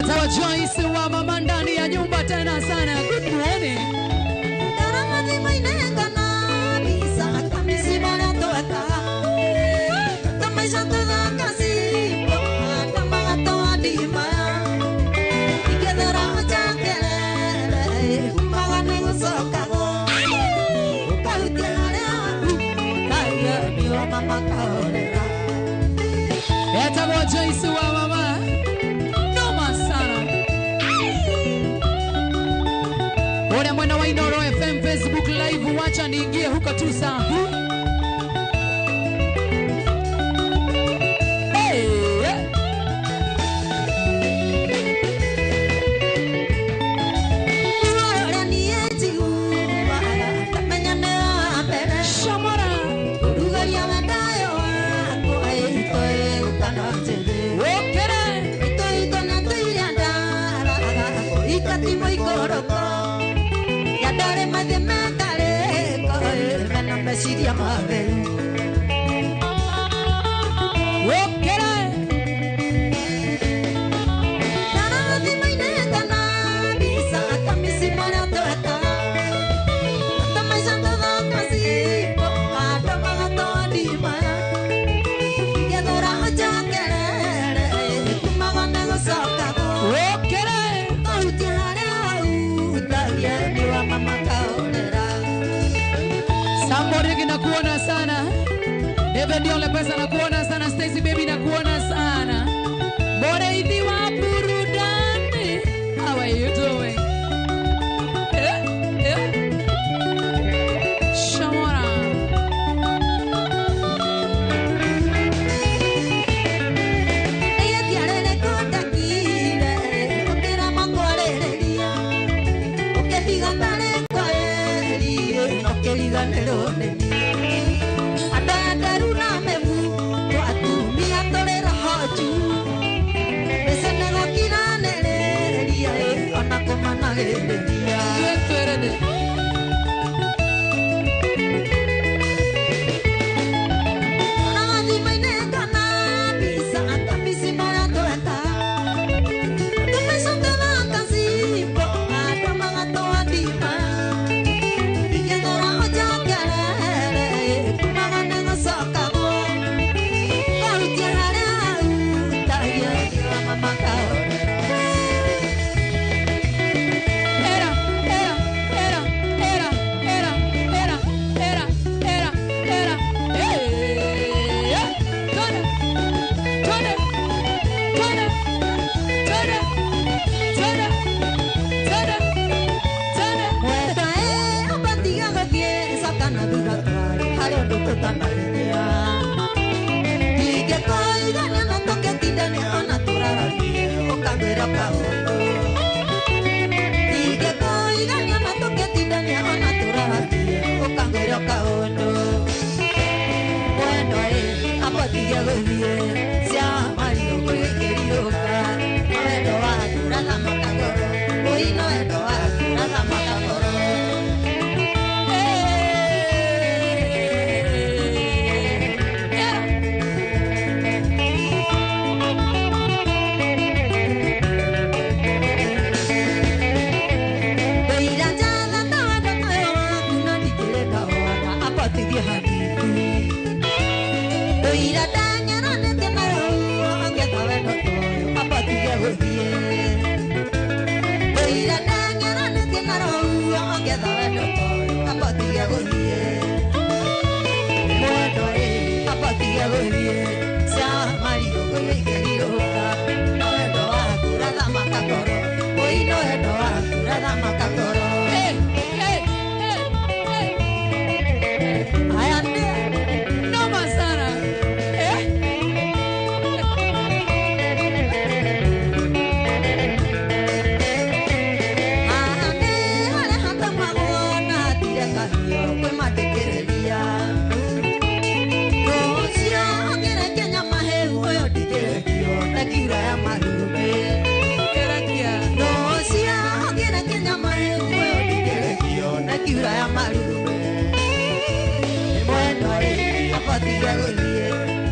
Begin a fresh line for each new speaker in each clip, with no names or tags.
Tawa Joyce wa mama ndani ya nyumba tena sana. Good morning.
Darama mainenga na bisa kamisi bana toka. Tamaisha toda kasi tama toa dima. Ikedara chakele kumagane gosoka. Kautiare kaya niwa mama kaolera.
Tawa Joyce wa mama mwana wa Inoro FM Facebook live, wacha niingie huko tu saa hii.
Siria mabe
Wokera
Nana di maineta na bisa kamisi mara toka Tama janda da kasi Kata mga to di mara Yadora jakere Kumaga nego soka
Wokera
Kautiare au Talia niwa mama kaolera
Samborigi na kuona sana. David Yole pesa na kuona sana. Stacy baby na kuona sana. Bora hivi wa burudani. How are you doing? Shamora.
Ella tiene le corta kile, okera mangwareria. Oke digandare kwaeri, oke diganero ne.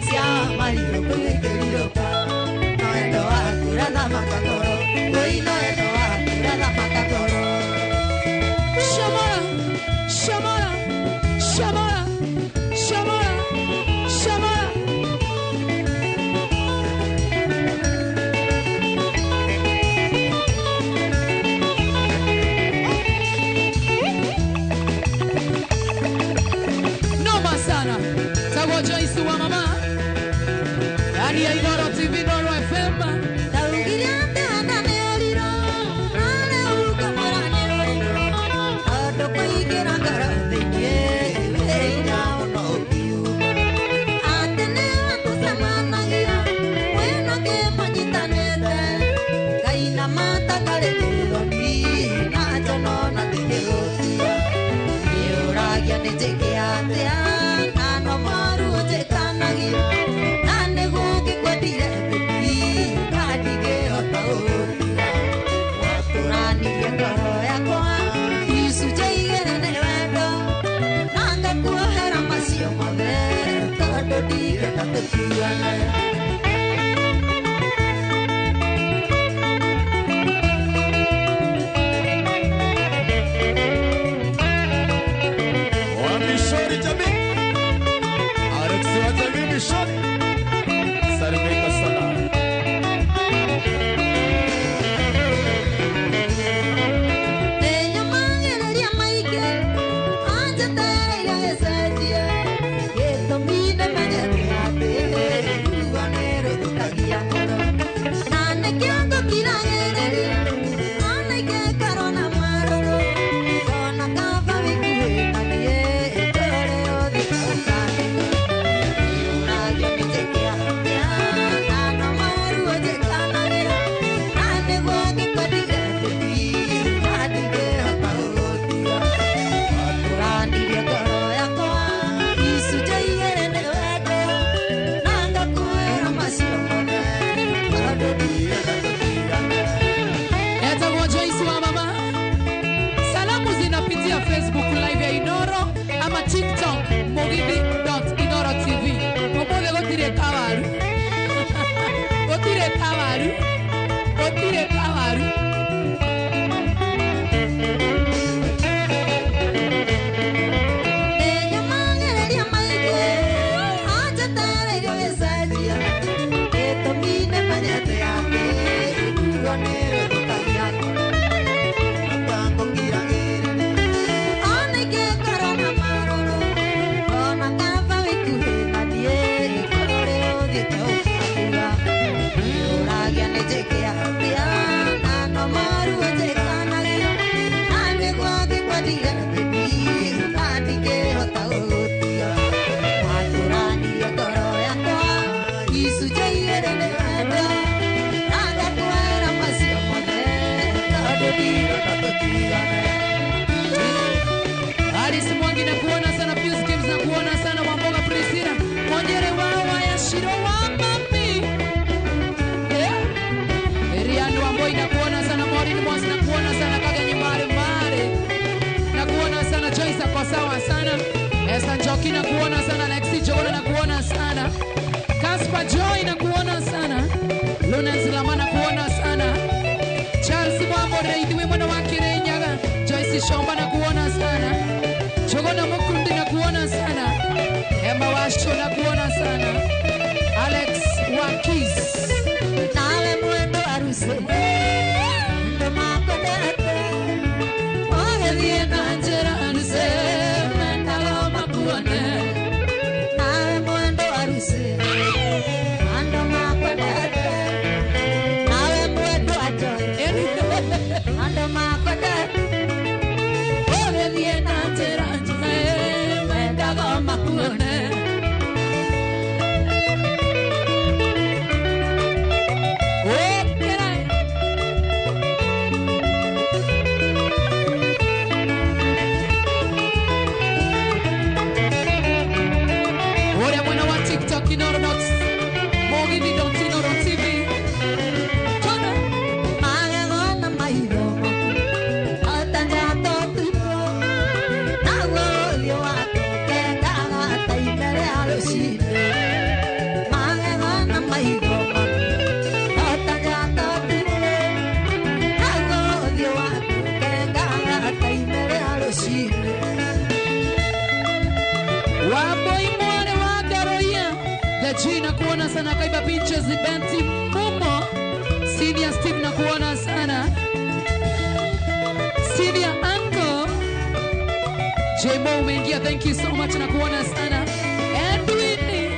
Siamo Koino eno akuraga makagoro.
Shamara, Shamara, Shamara, Shamara, Shamara. Noma sana. Tago Joyce wa mama. Yani ya Inoro TV, Inoro FM.
Taugiriate andane oriro, ane uka morane oriro. Ado koigera ngara theinie, weina ono biu. Atene atu samanagia, wena ke manyitanete. Kaina mata karetero ni, na jono na tegerotia. Euragia ne jekeatea, nano maru jekanagia. Nane gogi kwedire bebi, kadige otaotia. Waturani yengoro yakwa, isu jeigere ne wendo. Nanga kuhera masio mabe, todo dige tatetuane.
Mishori Jamii, Alex wa Jamii Mishori, Salimika sana.
Tenyo mangereria maike, anja tereria esetie. Yeto mine menyeteate, uganero tutagia koro. Nane kiongo kiragereria, ane ke karona maroro. Kona kafa wikuhe nadie, etore odi kaukanigo. Iuragia nijekeatea, nano maru ojekanagia. Nane wogi kodire bebi, kadige otautia. Waturandirie ngoro yakwa, isu jeigere ne wendo. Nanga kuhera macio mothe, todo dige tatetuane.
Tago Joyce wa mama. Salamu zinapitia Facebook live ya Inoro ama TikTok mugidi.inoro.tv. Mokoge gotire kawaru. Gotire kawaru. Gotire kawaru.
Tenyo mangereria maike, anja tereria esetie. Yeto mine menyeteate, uganero tutagia koro. Matango kiragerere, ane ke karona maroro. Kona kafa wikuhe nadie, etore odi kaukaniga. Iuragia nijekeatea, nano maru ojekanagia. Nane gwagi kwadire bebi, kadige otautia. Waturanie ngoro yakwa, isu jeigere ne wendo. Nanga kuhera macio mothe, todo dige tatetuane.
Alice Mwangi na kuona sana, Pius Games na kuona sana, Wamboga Priscilla, Mwonyere wawa ya Shiro wa mami. Eriano Wamboi na kuona sana, Maureen Mwasi na kuona sana, Kaganye Mare Mare. Na kuona sana, Joyce kwa sawa sana. Esther Njoki na kuona sana, Lexi Jogona na kuona sana. Kaspa Joy na kuona sana. Luna Zilama na kuona sana. Charles Mwambo Reidhi mwana wa Kirenyaga. Joyce Shomba na kuona sana. Jogona Mukundi na kuona sana. Emma Washo na kuona sana. Alex Wakis.
Nawe mwendo aruse, ndo makodete. Oge
Na Angela Anuse. Nandalo makuone.
nawe mwendo aruse, ndo makodete. Nawe mwendo ajoy, ndo makodete.
Pinches Benti Mumo. Senior Steve na kuona sana. Senior Uncle J-Mo umeingia, thank you so much na kuona sana. And Whitney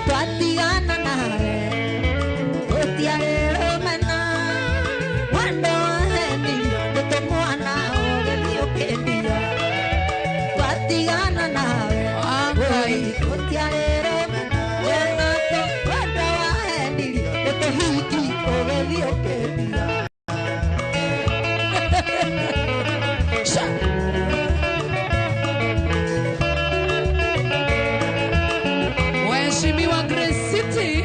Twatiana nawe Utiare mana Wando hendio Nito mwana Ogelio kendia Twatiana nawe Utiare mana Wando hendio Nito hiki Ogelio kendia
Waheshimiwa Grace City,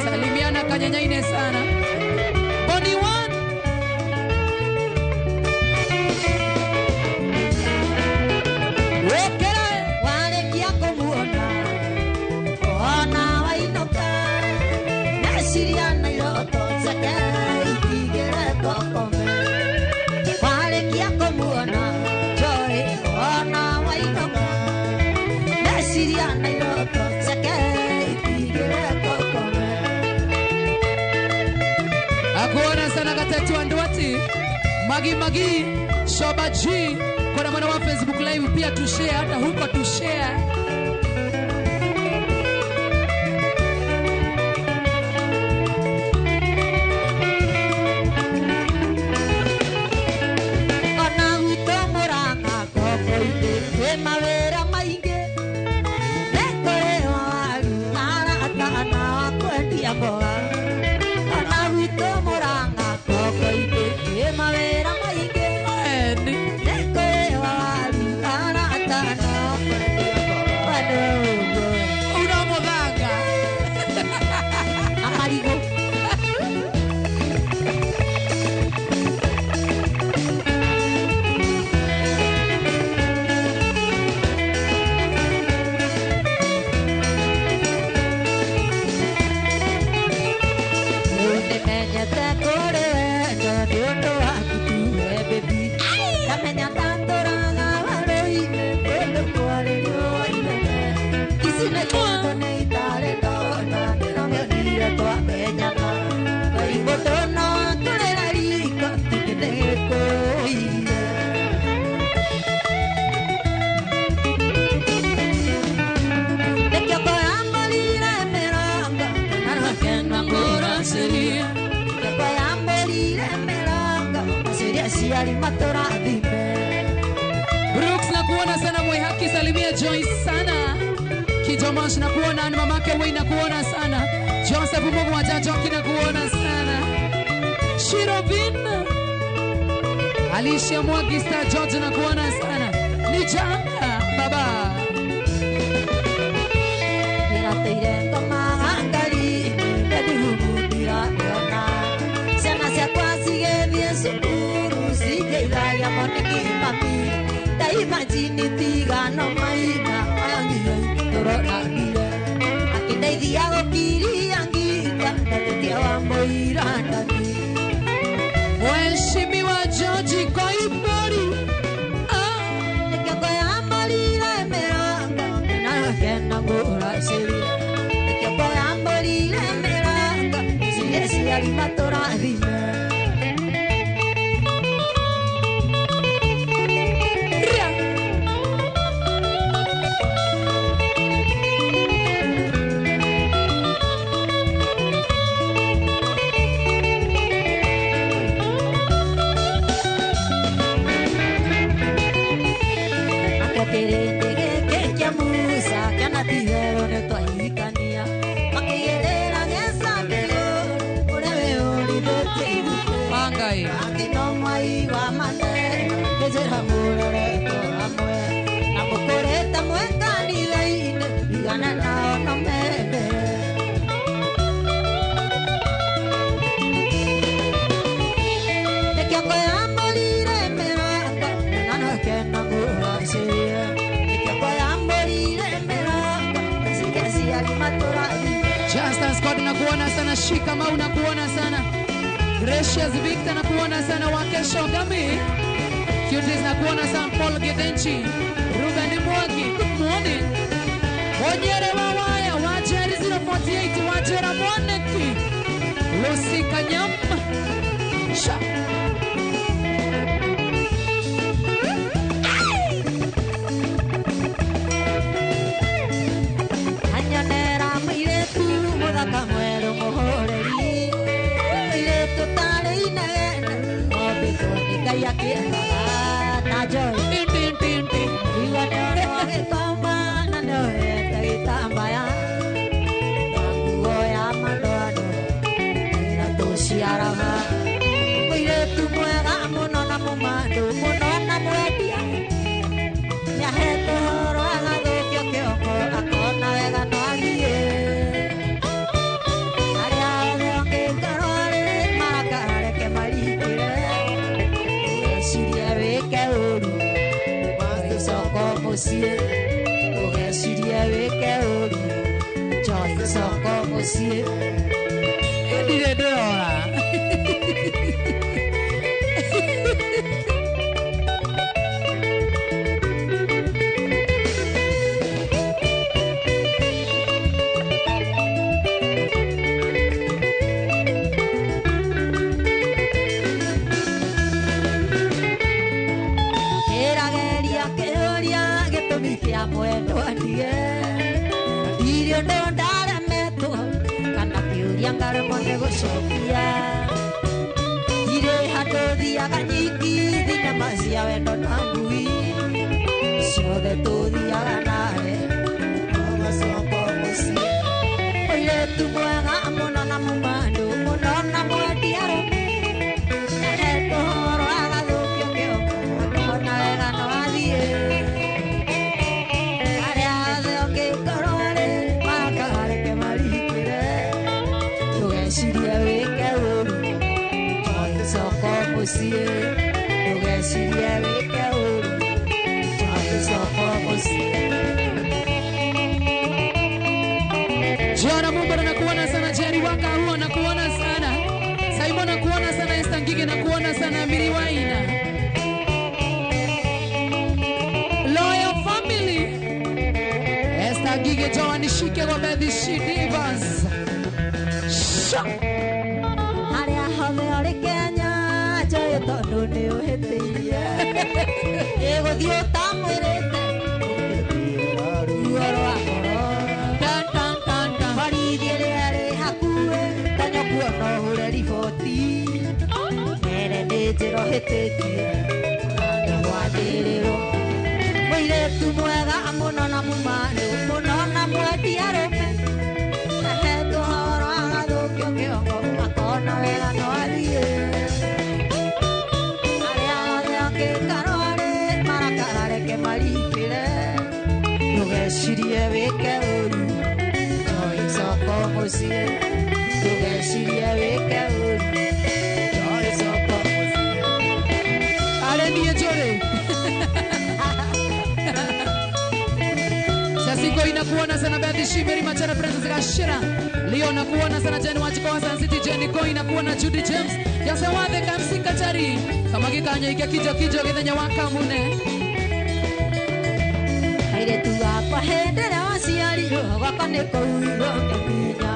salimiana kanyanyaine sana. Boni One Wokera
Walekia kumuona Ona wainoka Nasiriana yoto Sake Itigere kokome Walekia kumuona Joy Ona wainoka Nasiriana yoto Sake Itigere kokome
akuona sana Gatatu Andwati Magi Shoba G. Kuna mwana wa Facebook live pia tushare, hata huko tushare.
Ona wito muranga koko ite mawera mainge Nekore waru Nara atana kwendia boa Ona wito muranga koko ite mawera mainge
Eni
Nekore waru Nara atana kwendia boa Wadogo
unamodhanga
Amarigo
Brooks na kuona sana, Mwihaki salimia Joyce sana. Kijomosh na kuona, ni mamake Wei na kuona sana. Joseph Mungu wa Jajoki na kuona sana. Shirovin Alicia Mwagista George na kuona sana. Ni jana baba
Imagine tigano maina wangi torora gire akidaidia gokiri angika ndatetia wa moira ndani
Mheshimiwa George Koibori
Nekako ya malire meranga na kena ngora seria Nekako ya malire meranga siesi alimatora vime
Justin Scott na kuona sana. Shika Mau na kuona sana. Gracious Victor na kuona sana. Wake Shogami Cuties na kuona sana. Paul Gedenchi Ruben Mwagi, good morning. Onyere Wawaya Wacherizi Lucy Kanyam. Sha.
Anyonera mwiretu muthaka mweru muhoreri mwiretu tari inegene obithwo ni Ngai akĩendaga na njohi igua nĩono agĩkoma na nĩohete gĩtambaya na nguo ya madoado na tũciaraga mwiretu mwega mũno na mũmandu mũno na mwendia nĩahetwo ũhoro agathũkio kĩongo akona wega no athiĩ arĩa othe ũngĩngarwarĩ marakareke maringĩre ndũgecirie wĩke ũru ũgĩcoka mũciĩ ndũgecirie wĩke ũru njohi coka mũciĩ
Ndirĩ ndĩrora.
kĩrageria kĩũria gĩtũmi kĩa mwendwa ndige irio ndo ndaremetwo kana kĩũria ngaremwo nĩ gũcokia irĩ handũ thiaga nyingi thinema cia wendo na ngui ciothe tũthiaga nawe ũgacoka mũciĩ mũirĩtu mwega mũno na mũmandu mũno na mwendia arũme nĩahetwo ũhoro agathũkio kĩongo akona wega no athiĩ arĩa othe ũngĩkorwo arĩ marakareke maringĩre ndũgecirie wĩke ũru njohi coka mũciĩ ndũgecirie wĩke ũru njohi coka mũciĩ
Jona Mumba nakuona sana, Jerry Waka huwa nakuona sana, Simon nakuona sana, Esther Ngige nakuona sana, Miri Waina. Loyal family. Esther Ngige Joa nishike kwa bedhi shidivas. Sha.
harĩa hothe ũrĩ Kenya njoĩ tondũ nĩ ũhĩtĩirie ĩgũthiĩ ũtamwĩrĩte ruo rwa ngoro
Tan tan tan tan.
borithi ĩrĩa ĩrĩ hakuhĩ ta nyokuo no ũhũre riboti mere nĩ njĩra ũhĩtĩtie na nĩ gwathĩrĩrwo mũirĩtu mwega mũno na mũmandu mũno na mwendia arũme nĩahetwo ũhoro agathũkio kĩongo akona wega no athiĩ arĩa othe ũngĩngarwarĩ marakareke maringĩre ndũgecirie wĩke ũru njohi coka mũciĩ ndũgecirie wĩke ũru njohi coka mũciĩ
Ale niye Jore. Sasiko inakuona sana, Bethy Shiveri Machara Princess Gashira. Leo nakuona sana, Jenny Wachiko San City, Jenny Ko inakuona, Judy James. Yase wade kamsinga chari. Kama gikanya ike kijo githenya wakamune.
airĩtu akwa hĩndĩ ĩrĩa waciarirwo gwakwa nĩ kũhuirwo ngĩkinya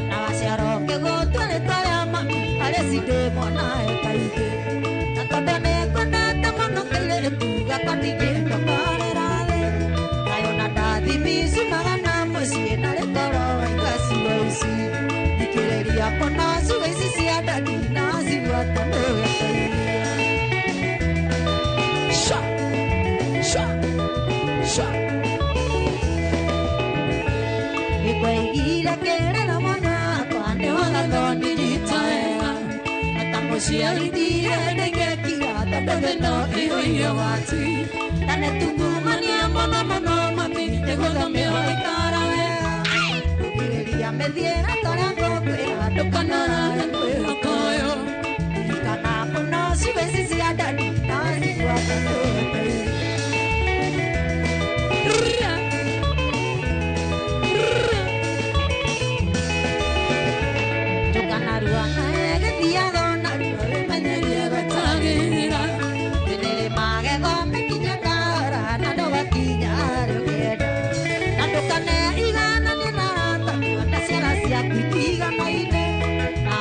na waciarwo ngĩgũtua rĩtwa rĩa mami harĩ cindĩ mwana kaingĩ na tondũ nĩ ngwendete mũno kairĩtu gakwa ndingĩndokorera thĩ nayo na ndathimici magana mũciĩ na rĩtoro waiga cigo ici thikĩrĩria mũno cigo ici cia ndani na cigwate mũgeteithia
Sha. Sha. Sha.
Nĩkwaigire kĩrĩro mwana wakwa nĩ wagathoni nyitaega ata mũciarithire ndĩngĩkira tondũ thĩno ĩhũire wati na nĩtungumania mũno mũno mami nĩgũthomio ikara wega gũkirĩria mĩthiĩre tũrĩa ngũkwĩra ndũkanarare kwĩhoka ũyũ ririkana mũno cigo ici cia ndani na cigwate mũgeteithia tukanarua nawe gĩthiaga o narua wĩmenyerie gũtagĩrĩra thĩnĩrĩ magego mĩkinya ndara na ndũgakinya harĩa ũkĩenda na ndũkaneigananie na arata na ciara ciaku itiganaine na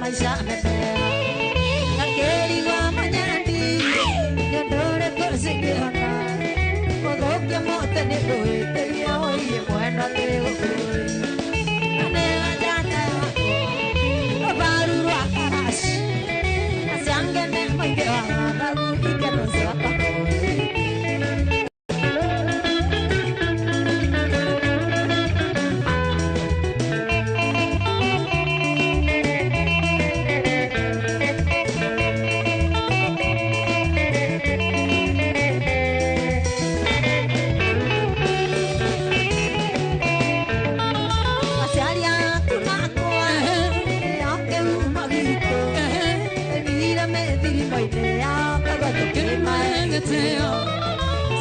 maisha mepea Kakeri wa manyandi Nyondore kusikiona Kodokya mote ni kuhite ya oye mwenda tego kuri Anega jata wako Obaru wakarashi Asiange ne mwenge wangadagu Ikeno siwaka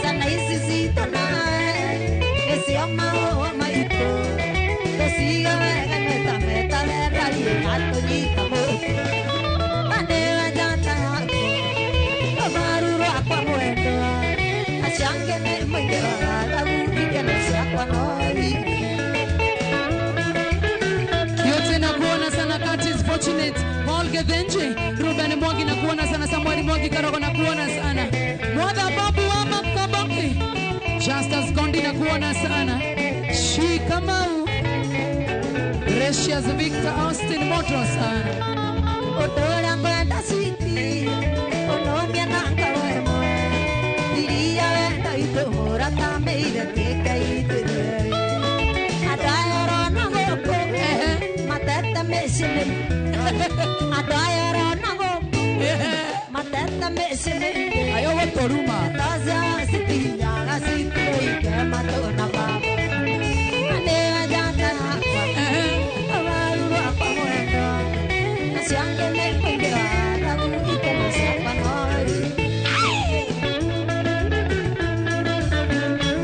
Sana isisito nae Esioma o maito Tosiga vega meta meta Verra y alto yita moto Manera jata yako Tomaruro aqua muerto Ashange ne mwingewa Lagu ike no se aqua noi
Yote na kuona sana Kat is fortunate Molge Dhenje Ruben Mwangi na kuona sana Samuel Mwangi Karogo na kuona sana Mwada Babu wa Makaboki Justus Gondi na kuona sana Shikamau Precious Victor Austin Moto sana
Odora kwenda siti Onomia nanga wemo Diria wenda itumura Tameire tika itire Adayoro na goko Matete mesime Adayoro na goko Matete mesime
Ayo watoruma
Taza siti yaga siti Ike matona baba Anea jata akwa Awaru akwa mwendo Nasiange me mwingewa Lagu ike no siapa nori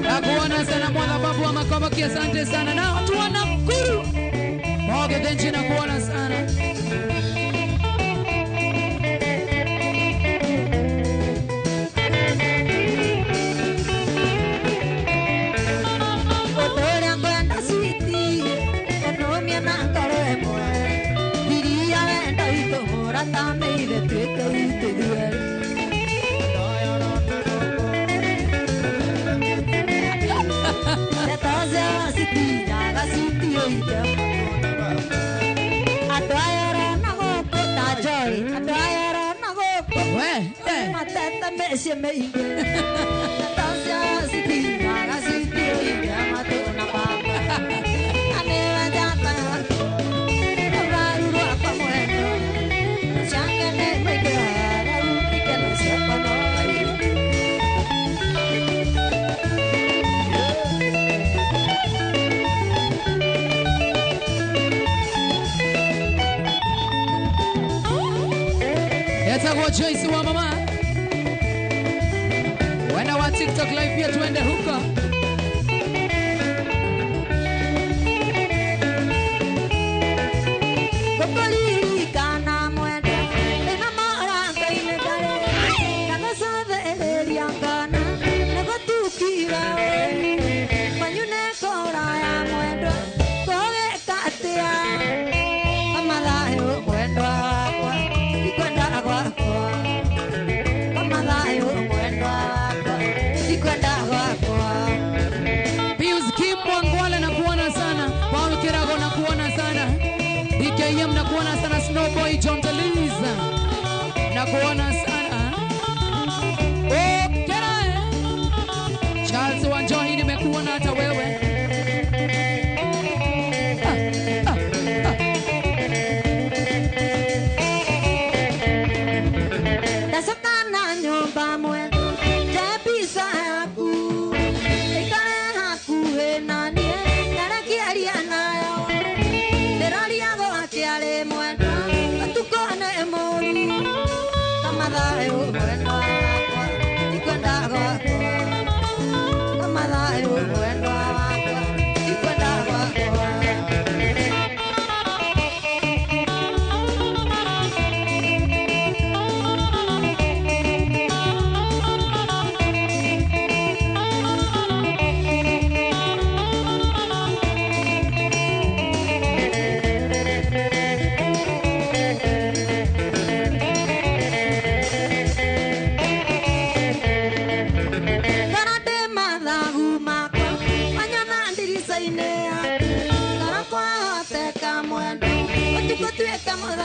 na kuona sana Mwada Babu wa Makaboki asante sana na watu wa Nakuru Molge Dhenje na kuona sana
Odora kwenda siti Onomia nanga wemo Diria wenda itumura Tameire tika itire Taza siti yaga siti oike Adayoro na goko Tajoi Adayoro na goko Matata meshe meinge Taza siti yaga siti oike Matona baba Aneva jata yako Obaruru akwa mwendo Shange ne mwege wala Upike no sepa nori
Yatakuwa Joyce wa mama Wenda wa TikTok live pia tuende huko
Kokoli kana mwendo Ena mara kaine kare Kana save elia kana Nego tukira Manyune kora ya mwendo Koge katea Kamalayo mwendo akwa Ikwenda akwa Kamalayo mwendo akwa Ikwenda akwa
Pius Kim Wangwale na kuona sana Paul Kirago na kuona sana DKM na kuona sana Snowboy John Deliza na kuona sana Kera Charles Wanjohi nimekuona hata wewe
Dasokana nyumba mwendo Jepisa haku Ikare haku henanie Narakiaria nayo Neraria go akiare mwendo Atukone moru Kamadhayo mwendo akwa Ikwenda go akwa Kamadhayo mwendo akwa Bye.